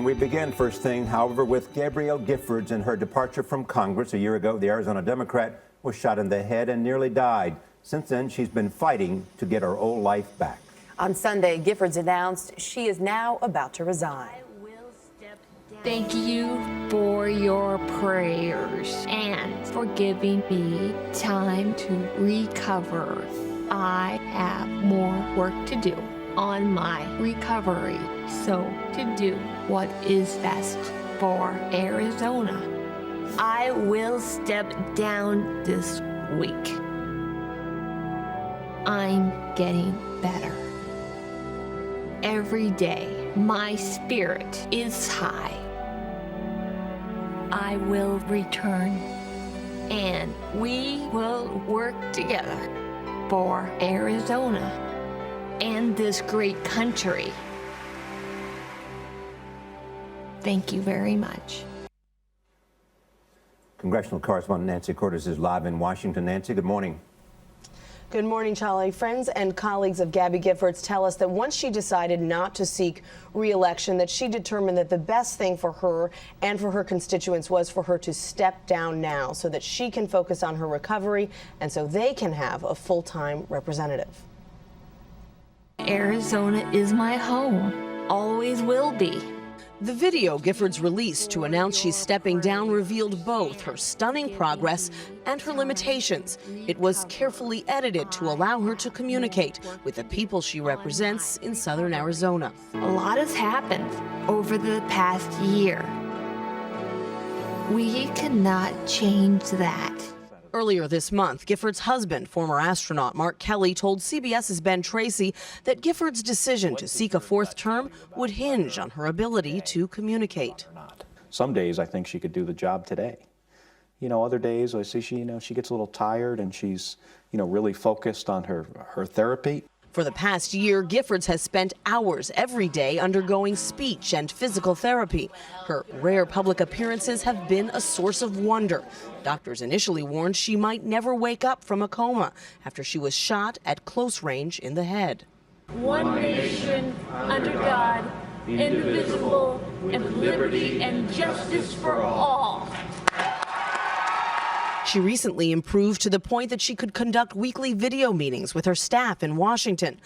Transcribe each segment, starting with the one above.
we begin first thing, however, with Gabrielle Giffords and her departure from Congress. A year ago, the Arizona Democrat was shot in the head and nearly died. Since then, she's been fighting to get her old life back. On Sunday, Giffords announced she is now about to resign. Thank you for your prayers and for giving me time to recover. I have more work to do on my recovery, so to do what is best for Arizona. I will step down this week. I'm getting better. Every day, my spirit is high. I will return, and we will work together for Arizona and this great country. Thank you very much. Congressional correspondent Nancy Cordes is live in Washington. Nancy, good morning. Good morning, Charlie. Friends and colleagues of Gabby Giffords tell us that once she decided not to seek re-election, that she determined that the best thing for her and for her constituents was for her to step down now so that she can focus on her recovery and so they can have a full-time representative. Arizona is my home, always will be. The video Giffords released to announce she's stepping down revealed both her stunning progress and her limitations. It was carefully edited to allow her to communicate with the people she represents in southern Arizona. A lot has happened over the past year. We cannot change that. Earlier this month, Giffords' husband, former astronaut Mark Kelly, told CBS's Ben Tracy that Giffords' decision to seek a fourth term would hinge on her ability to communicate. Some days I think she could do the job today. You know, other days I see she gets a little tired and she's, really focused on her therapy. For the past year, Giffords has spent hours every day undergoing speech and physical therapy. Her rare public appearances have been a source of wonder. Doctors initially warned she might never wake up from a coma after she was shot at close range in the head. One nation, under God, indivisible, and liberty and justice for all. She recently improved to the point that she could conduct weekly video meetings with her staff in Washington.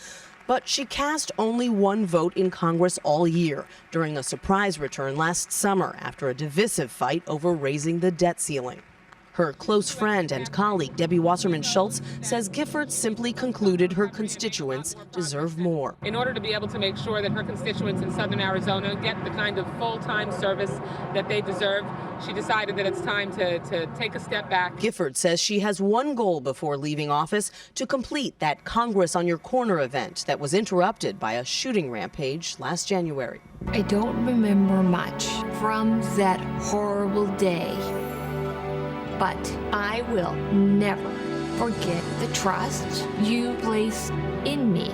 But she cast only one vote in Congress all year during a surprise return last summer after a divisive fight over raising the debt ceiling. Her close friend and colleague, Debbie Wasserman Schultz, says Giffords simply concluded her constituents deserve more. In order to be able to make sure that her constituents in southern Arizona get the kind of full-time service that they deserve, she decided that it's time to take a step back. Giffords says she has one goal before leaving office: to complete that Congress on Your Corner event that was interrupted by a shooting rampage last January. I don't remember much from that horrible day. But I will never forget the trust you placed in me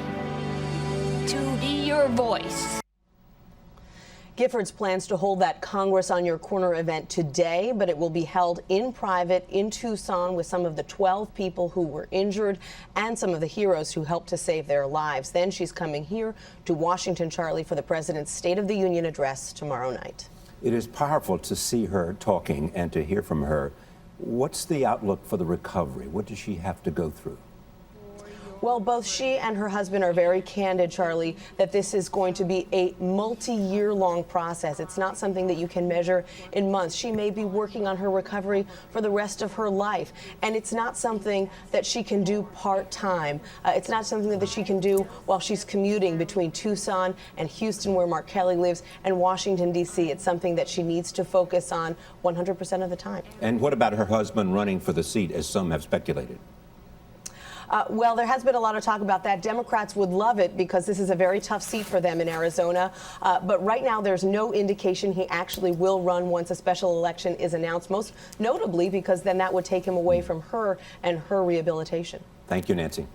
to be your voice. Giffords plans to hold that Congress on Your Corner event today, but it will be held in private in Tucson with some of the 12 people who were injured and some of the heroes who helped to save their lives. Then she's coming here to Washington, Charlie, for the president's State of the Union address tomorrow night. It is powerful to see her talking and to hear from her. What's the outlook for the recovery? What does she have to go through? Well, both she and her husband are very candid, Charlie, that this is going to be a multi-year-long process. It's not something that you can measure in months. She may be working on her recovery for the rest of her life, and it's not something that she can do part-time. It's not something that she can do while she's commuting between Tucson and Houston, where Mark Kelly lives, and Washington, D.C. It's something that she needs to focus on 100% of the time. And what about her husband running for the seat, as some have speculated? Well, there has been a lot of talk about that. Democrats would love it because this is a very tough seat for them in Arizona. But right now, there's no indication he actually will run once a special election is announced, most notably because then that would take him away from her and her rehabilitation. Thank you, Nancy.